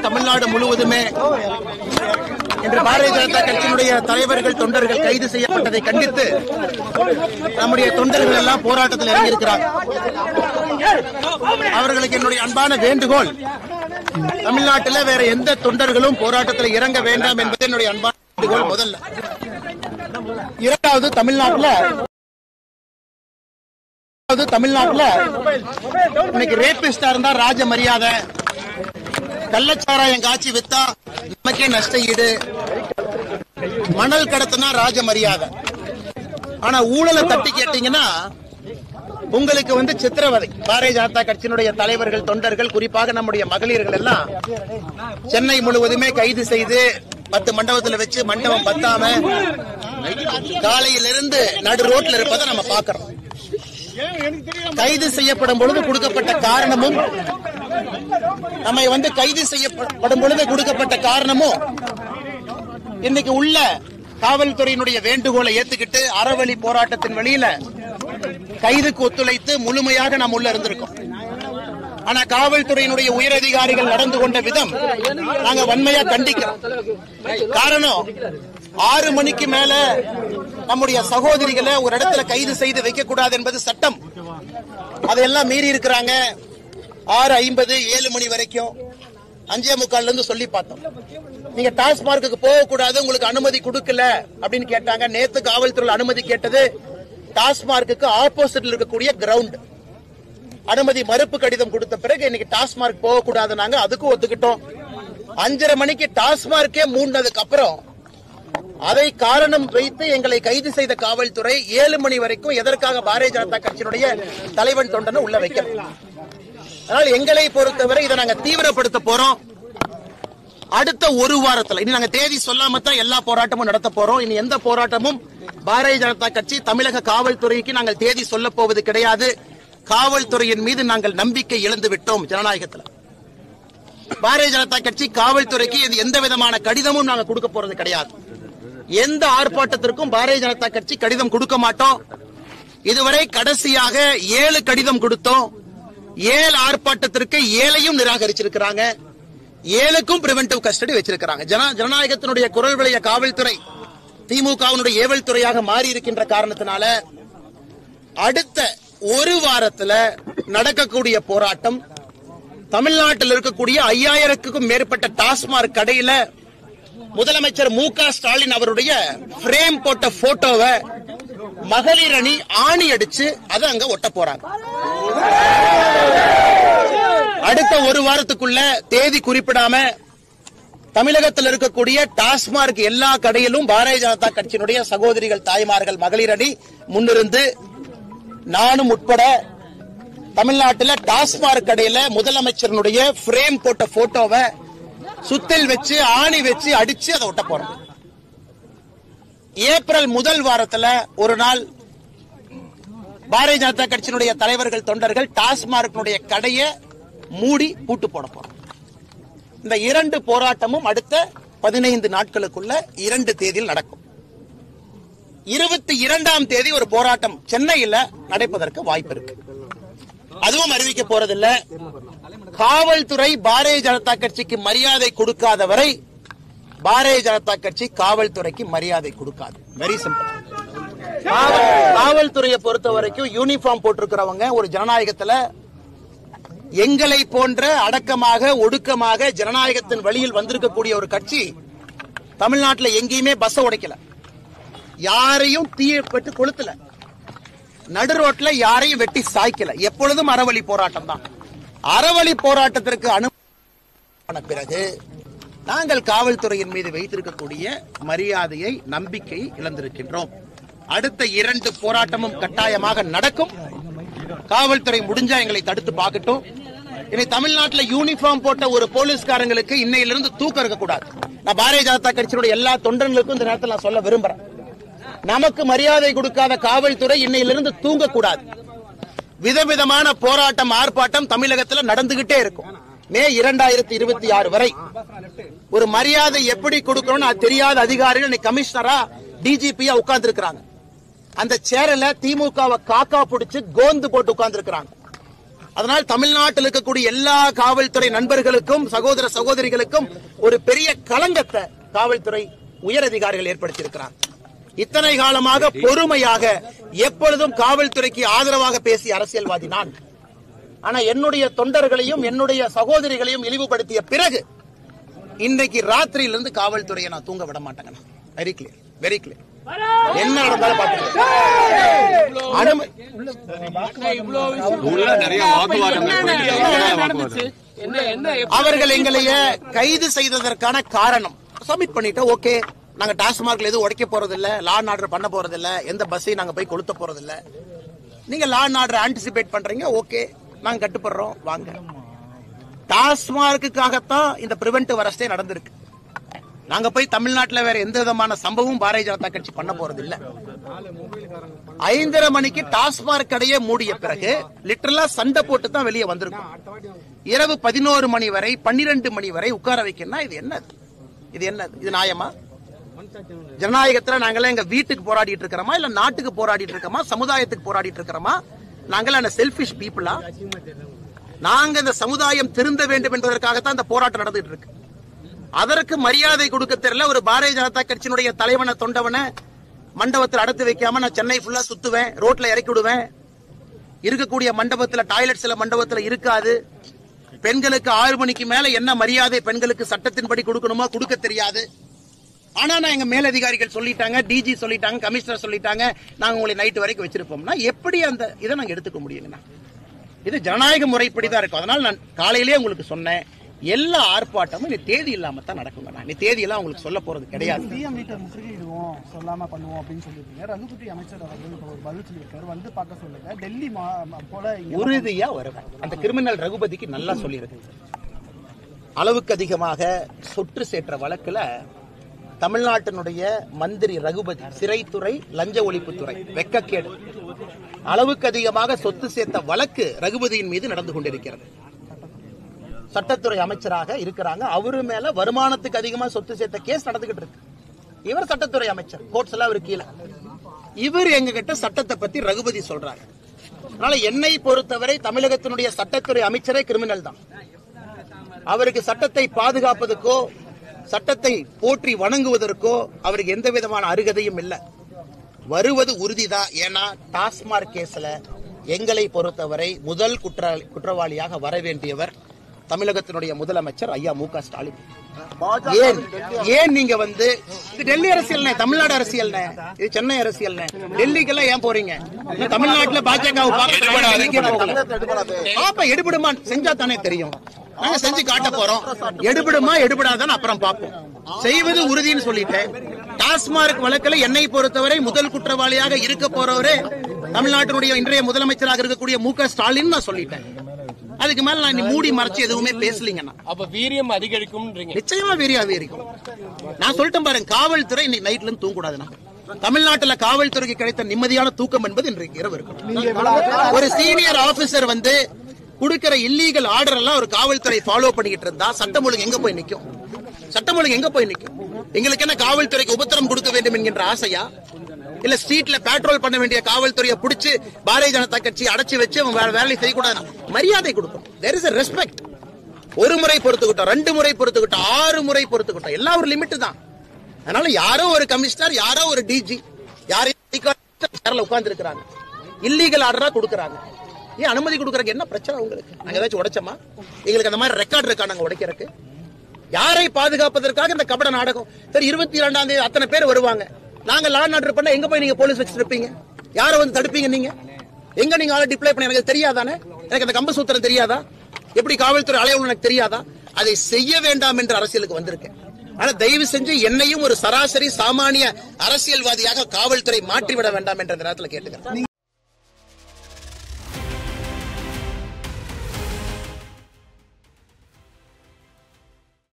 தமிழ்நாடு முழுவதுமே இன்று பாரதிய ஜனதா கட்சியினுடைய தலைவர்கள் தொண்டர்கள் கைது செய்யப்பட்டதை கண்டித்து நம்முடைய தொண்டர்கள் எல்லாம் போராட்டத்தில் இறங்கியிருக்கிறார். அவர்களுக்கு என்னுடைய அன்பான வேண்டுகோள், தமிழ்நாட்டில் வேற எந்த தொண்டர்களும் போராட்டத்தில் இறங்க வேண்டாம் என்பது என்னுடைய அன்பான வேண்டுகோள். முதல்ல. இரண்டாவது, தமிழ்நாட்டில் இன்னைக்கு ரேபிஸ்டா இருந்தா ராஜ மரியாதை, கள்ளச்சாராயம் காட்சி வித்தா நமக்கே நஷ்ட ஈடு, மணல் கடத்தினா ராஜ மரியாதை. ஆனா ஊழலை தட்டி கேட்டீங்கன்னா உங்களுக்கு சித்திரவதை. பாரதிய ஜனதா கட்சியினுடைய தலைவர்கள் தொண்டர்கள் குறிப்பாக நம்முடைய மகளிர்கள் எல்லாம் சென்னை முழுவதுமே கைது செய்து 10 மண்டபத்தில் வச்சு மண்டபம் பத்தாம காலையிலிருந்து நடு ரோட்ல இருப்பதை நம்ம பார்க்கிறோம். கைது செய்யப்படும் பொழுது கொடுக்கப்பட்ட காரணமும் நம்மை கைது செய்யப்படும் பொழுது கொடுக்கப்பட்ட காரணமும் இன்னைக்கு உள்ள காவல்துறையினுடைய வேண்டுகோளை ஏத்துக்கிட்டு அறவழி போராட்டத்தின் வழியில கைதுக்கு ஒத்துழைத்து முழுமையாக நாம் உள்ள இருந்திருக்கோம். ஆனா காவல்துறையினுடைய உயரதிகாரிகள் நடந்து கொண்ட விதம் நாங்க வன்மையா கண்டிக்கிறோம். காரணம், 6 மணிக்கு மேல நம்முடைய சகோதரிகளை ஒரு இடத்துல கைது செய்து வைக்க கூடாது என்பது சட்டம். அதையெல்லாம் மீறி இருக்கிறாங்க. 6:50 7 மணி வரைக்கும் 5:45 இருந்து சொல்லி பார்த்தோம். நீங்க டாஸ்மார்க்கு போக கூடாது, உங்களுக்கு அனுமதி கொடுக்கல அப்படின்னு கேட்டாங்க. நேத்து காவல்துறை அனுமதி கேட்டது டாஸ்மார்க்கு ஆப்போசிட்ல இருக்கக்கூடிய கிரவுண்ட். அனுமதி மறுப்பு கடிதம் கொடுத்த பிறகு இன்னைக்கு டாஸ்மார்க் போக கூடாது, நாங்க அதுக்கும் ஒத்துக்கிட்டோம். 5:30 மணிக்கு டாஸ்மார்க்கே மூடினதுக்கு அப்புறம் அதை காரணம் வைத்து எங்களை கைது செய்த காவல்துறை 7 மணி வரைக்கும் எதற்காக பாரதிய ஜனதா கட்சியினுடைய தலைவன் தொண்டனை உள்ள வைக்கணும். அதனால் எங்களை பொறுத்தவரை இதை நாங்க தீவிரப்படுத்த போறோம். அடுத்த ஒரு வாரத்தில், இனி நாங்க தேதி சொல்லாம தான் எல்லா போராட்டமும் நடத்த போறோம். இனி எந்த போராட்டமும் பாரதிய ஜனதா கட்சி தமிழக காவல்துறைக்கு நாங்கள் தேதி சொல்ல போவது கிடையாது. காவல்துறையின் மீது நாங்கள் நம்பிக்கை இழந்து விட்டோம். ஜனநாயகத்தில் பாரதிய ஜனதா கட்சி காவல்துறைக்கு எந்த விதமான கடிதமும் நாங்கள் கொடுக்க போறது கிடையாது. எந்த ஆர்ப்பாட்டத்திற்கும் பாரதிய ஜனதா கட்சி கடிதம் கொடுக்க மாட்டோம். இதுவரை கடைசியாக 7 கடிதம் கொடுத்தோம். 7 ஆர்ப்பாட்டத்திற்கு 7ஐயும் நிராகரிச்சிருக்கிறாங்க. 7க்கும் பிரிவென்டிவ் கஸ்டடி வச்சிருக்கிறாங்க. ஜனநாயகத்தினுடைய குரல் விளைய காவல்துறை திமுகவினுடைய ஏவல் துறையாக மாறி இருக்கின்ற காரணத்தினால அடுத்த ஒரு வாரத்தில் நடக்கக்கூடிய போராட்டம் தமிழ்நாட்டில் இருக்கக்கூடிய 5000க்கும் மேற்பட்ட டாஸ்மாக் கடையில முதலமைச்சர் மு.க. ஸ்டாலின் அவருடைய பிரேம் போட்ட போட்டோவை மகளிர் அணி ஆணி அடிச்சு அதை அங்க ஒட்ட போறாங்க. அடுத்த ஒரு வாரத்துக்குள்ள தேதி குறிப்பிடாம தமிழகத்தில் இருக்கக்கூடிய டாஸ்மாக் எல்லா கடையிலும் பாரதிய ஜனதா கட்சியினுடைய சகோதரிகள், தாய்மார்கள், மகளிர் அணி முன்னிருந்து நானும் உட்பட தமிழ்நாட்டில் டாஸ்மாக் கடையில முதலமைச்சருடைய பிரேம் போட்ட போட்டோவை சுத்தில் வச்சு ஆணி வச்சு அடிச்சு அதை ஒட்ட போறோம். ஏப்ரல் முதல் வாரத்தில் ஒரு நாள் பாரதிய ஜனதா கட்சியினுடைய தலைவர்கள் தொண்டர்கள் டாஸ்மாக் கடையை மூடி பூட்டு போட போறோம். இந்த 2 போராட்டமும் அடுத்த 15 நாட்களுக்குள்ள 2 தேதியில் நடக்கும். 22ஆம் தேதி ஒரு போராட்டம் சென்னையில் நடப்பதற்கு வாய்ப்பு இருக்கு. அதுவும் அறிவிக்க போறதில்ல. காவல்துறை பாரதிய ஜனதா கட்சிக்கு மரியாதை கொடுக்காத வரை பாரதிய ஜனதா கட்சி காவல்துறைக்கு மரியாதை கொடுக்காது. Very simple. காவல்துறையை பொறுத்த வரைக்கும் யூனிஃபார்ம் போட்டிருக்கிறவங்க ஒரு ஜனநாயகத்தில் எங்களை போன்ற அடக்கமாக ஒடுக்கமாக ஜனநாயகத்தின் வழியில் வந்திருக்கக்கூடிய ஒரு கட்சி தமிழ்நாட்டில் எங்கேயுமே பஸ் உடைக்கல, யாரையும் தீயப்பட்டு கொளுத்தல, நடு ரோட்ல யாரையும் வெட்டி சாய்க்கல. எப்பொழுதும் அறவழி போராட்டம் தான். அறவழி போராட்டத்திற்கு அனுமதி பிறகு நாங்கள் காவல்துறையின் மீது வைத்திருக்கக்கூடிய மரியாதையை, நம்பிக்கையை இழந்திருக்கின்றோம். அடுத்த 2 போராட்டமும் கட்டாயமாக நடக்கும். காவல்துறை முடிஞ்சா எங்களை தடுத்து பார்க்கட்டும். இனி தமிழ்நாட்டில் யூனிஃபார்ம் போட்ட ஒரு போலீஸ்காரங்களுக்கு இன்னையிலிருந்து தூக்கம் இருக்கக்கூடாது. நான் பாரதிய ஜனதா கட்சியினுடைய எல்லா தொண்டர்களுக்கும் இந்த நேரத்தில் நான் சொல்ல விரும்புறேன். நமக்கு மரியாதை கொடுக்காத காவல்துறை இன்னையிலிருந்து தூங்கக்கூடாது. விதவிதமான போராட்டம், ஆர்ப்பாட்டம் தமிழகத்தில் நடந்துகிட்டே இருக்கும். மே 2026 வரை ஒரு மரியாதை எப்படி கொடுக்கணும்னு அது தெரியாத அதிகாரிகள் கமிஷனரா, டிஜிபியா உட்கார்ந்து இருக்கிறாங்க. அந்த சேரல திமுகவை காக்கா பிடிச்சு கோந்து போட்டு உட்கார்ந்து இருக்கிறாங்க. அதனால் தமிழ்நாட்டில் இருக்கக்கூடிய எல்லா காவல்துறை நண்பர்களுக்கும் சகோதர சகோதரிகளுக்கும் ஒரு பெரிய களங்கத்தை காவல்துறை உயரதிகாரிகள் ஏற்படுத்தியிருக்கிறார். இத்தனை காலமாக பொறுமையாக எப்பொழுதும் காவல்துறைக்கு ஆதரவாக பேசிய அரசியல்வாதி நான். ஆனா என்னுடைய தொண்டர்களையும் என்னுடைய சகோதரிகளையும் இழிவுபடுத்திய பிறகு இன்றைக்கு ராத்திரியிலிருந்து காவல்துறையை நான் தூங்க விட மாட்டேங்க. Very clear, very clear. என்ன நடந்தாலும் பாத்துக்கலாம். அவர்கள் எங்களைய கைது செய்ததற்கான காரணம் சப்மிட் பண்ணிட்டு ஓகே, நாங்க டாஸ்மார்க்ல எதுவும் உடைக்க போறது இல்ல, லா அண்ட் ஆர்டர் பண்ண போறது இல்ல, எந்த பஸ்ஸையும் நாங்க போய் கொளுத்த போறது இல்ல, நீங்க லா அண்ட் ஆர்டர் ஆன்டிசிபேட் பண்றீங்க, ஓகே நாங்க கட்டுப்படுறோம் வாங்க. டாஸ்மார்க்குக்காகத்தான் இந்த பிரிவென்டிவ் அரெஸ்டே நடந்திருக்கு. நாங்க போய் தமிழ்நாட்டில் வேற எந்த விதமான சம்பவம் பாரதிய ஜனதா கட்சி பண்ண போறது இல்ல. 5:30 மணிக்கு டாஸ்மார்க் கடையே மூடிய பிறகு லிட்டரலா சண்டை போட்டு தான் வெளியே வந்திருக்கும். இரவு 11 மணி வரை 12 மணி வரை உட்கார வைக்கணும். இது என்னது? இது என்னது? இது நியாயமா? ஜனநாயகத்துல நாங்களே எங்க வீட்டுக்கு போராடிட்டு இருக்கிறோமா, இல்ல நாட்டுக்கு போராடிட்டு இருக்கோமா, சமுதாயத்துக்கு போராடிட்டு இருக்கிறோமா? நாங்கள செல்ஃபிஷ் பீப்புளா? நாங்க இந்த சமுதாயம் திருந்த வேண்டும் என்பதற்காகத்தான் இந்த போராட்டம் நடந்துட்டு இருக்கு. அதற்கு மரியாதை கொடுக்க தெரியல ஒரு பாரதிய ஜனதா கட்சியினுடைய தலைவனை தொண்டவனை மண்டபத்தில் அடைத்து வைக்காம நான் சென்னை ஃபுல்லா சுத்துவேன், ரோட்ல இறக்கி விடுவேன். இருக்கக்கூடிய மண்டபத்தில் டாய்லெட் சில மண்டபத்தில் இருக்காது. பெண்களுக்கு 6 மணிக்கு மேல என்ன மரியாதை பெண்களுக்கு சட்டத்தின்படி கொடுக்கணுமோ கொடுக்க தெரியாது. ஆனா நான் எங்க மேலதிகாரிகள் சொல்லிட்டாங்க, டிஜி சொல்லிட்டாங்க, கமிஷனர் சொல்லிட்டாங்க, நாங்க உங்களை நைட்டு வரைக்கும் வச்சிருப்போம்னா எப்படி அந்த இதை நாங்க எடுத்துக்க முடியுங்கண்ணா? இது ஜனநாயக முறைப்படிதான் இருக்கும். அதனால நான் காலையிலேயே உங்களுக்கு சொன்னேன், எல்லா ஆர்ப்பாட்டமும் நீ தேதி இல்லாம தான் நடக்குங்க. நீ தேதி எல்லாம் உங்களுக்கு சொல்ல போறது கிடையாது. சொல்லாம பண்ணுவோம் அப்படின்னு சொல்லிருக்கீங்க. ரகுபதி அமைச்சர் அவர்கள் ஒரு பதில் சொல்லியிருக்காரு, வந்து பார்க்க சொல்லுங்க, டெல்லி போல உறுதியா வருவேன். அந்த கிரிமினல் ரகுபதிக்கு நல்லா சொல்லியிருக்கு. அளவுக்கு அதிகமாக சொற்று சேற்ற வழக்குல தமிழ்நாட்டினுடைய மந்திரி ரகுபதி, சிறைத்துறை, லஞ்ச ஒழிப்புத்துறை, வெக்கக்கேடு, அளவுக்கு அதிகமாக சொத்து சேர்த்த வழக்கு ரகுபதியின் மீது நடந்து கொண்டிருக்கிறது. சட்டத்துறை அமைச்சராக இருக்கிறாங்க. அவரு மேல வருமானத்துக்கு அதிகமா சொத்து சேர்த்த கேஸ் நடந்துகிட்டு இருக்கு. இவர் சட்டத்துறை அமைச்சர், கோர்ட்ஸ் எல்லாம் இவர் கீழே. இவர் எங்க கிட்ட சட்டத்தை பத்தி ரகுபதி சொல்றாங்க. அதனால என்னை பொறுத்தவரை தமிழகத்தினுடைய சட்டத்துறை அமைச்சரே கிரிமினல் தான். அவருக்கு சட்டத்தை பாதுகாப்பதற்கோ சட்டத்தை போற்றி வணங்குவதற்கோ அவருக்கு எந்த விதமான அருகதையும் இல்லை. வருவது உறுதிதான். ஏன்னா டாஸ்மார்க் கேஸ்ல எங்களை பொறுத்தவரை முதல் குற்றவாளியாக வர வேண்டியவர் தமிழகத்தினுடைய முதலமைச்சர் ஐயா மு.க. ஸ்டாலின். ஏன் நீங்க வந்து இது டெல்லி அரசியல், தமிழ்நாடு அரசியல், இது சென்னை அரசியல், டெல்லிக்கெல்லாம் ஏன் போறீங்க? தமிழ்நாட்டுல பாஜக எடுபடுமா செஞ்சா தானே தெரியும். நாங்க செஞ்சு காட்ட போறோம். எடுபடுமா எடுபடாதான் அப்புறம் பார்ப்போம். செய்வது உறுதின்னு சொல்லிட்டேன். டாஸ்மார்க் வழக்கில் என்னை பொறுத்தவரை முதல் குற்றவாளியாக இருக்க போறவரே தமிழ்நாட்டினுடைய இன்றைய முதலமைச்சராக இருக்கக்கூடிய மு.க. ஸ்டாலின் நான் சொல்லிட்டேன். அதுக்கு மேல நான் மூடி மறைச்சு எதுவுமே பேசலீங்கன்னா அப்ப வீரியம் அதிகரிக்கும். நிச்சயமா வீரியம் அதிகரிக்கும். நான் சொல்லிட்டேன் பாருங்க, காவல்துறை இன்னைக்கு நைட்ல இருந்து தூங்கக்கூடாதுன்னா. தமிழ்நாட்டுல காவல்துறைக்கு கிடைத்த நிம்மதியான தூக்கம் என்பது இன்றைக்கு இரவு இருக்கும். ஒரு சீனியர் ஆபீசர் வந்து கொடுக்கிற இல்லீகல் ஆர்டர் எல்லாம் ஒரு காவல்துறை ஃபாலோ பண்ணிக்கிட்டு இருந்தா சட்டம் ஒழுங்கு எங்க போய் நிக்கும்? சட்டம் ஒழுங்கு எங்க போய் நிக்கும்? எங்களுக்கு என்ன காவல்துறைக்கு உபத்திரம் கொடுக்க வேண்டும் என்கின்ற ஆசையா? இல்ல ஸ்ட்ரீட்ல பேட்ரோல் பண்ண வேண்டிய காவல்துறையை பிடிச்சு பாரதிய ஜனதா கட்சி அடைச்சு வச்சு வேலை செய்யக்கூடாது. மரியாதை கொடுக்கும். There is a respect. ஒரு முறை பொறுத்துக்கிட்டோம், 2 முறை பொறுத்துக்கிட்டோம், 6 முறை பொறுத்துக்கிட்டோம். எல்லாம் ஒரு லிமிட் தான். அதனால யாரோ ஒரு கமிஷனர், யாரோ ஒரு டிஜி யாரையும் உட்கார்ந்து இருக்கிறாங்க, இல்லீகல் ஆர்டரா கொடுக்கறாங்க. ஏன் அனுமதி கொடுக்கறதுக்கு என்ன பிரச்சனை உங்களுக்கு? நாங்க ஏதாச்சும் உடைச்சோமா? எங்களுக்கு அந்த மாதிரி ரெக்கார்ட் இருக்கா நாங்க உடைக்கிறதுக்கு? யாரை பாதுகாப்பதற்காக இந்த கபட நாடகம்? சரி, 22ஆம் தேதி அத்தனை பேர் வருவாங்க. நாங்க லா அண்ட் ஆர்டர் பண்ண எங்க போய் நீங்க போலீஸ் வச்சிருப்பீங்க? யாரை வந்து தடுப்பீங்க? நீங்க எங்க நீங்க ஆளை டிப்ளை பண்ண எனக்கு தெரியாதானே? எனக்கு அந்த கம்ப சூத்திரம் தெரியாதா? எப்படி காவல்துறை அலையவும் எனக்கு தெரியாதா? அதை செய்ய வேண்டாம் என்று அரசியலுக்கு வந்திருக்கேன். ஆனா தயவு செஞ்சு என்னையும் ஒரு சராசரி சாமானிய அரசியல்வாதியாக காவல்துறை மாற்றிவிட வேண்டாம் என்ற நேரத்தில் கேட்டுக்கிறேன்.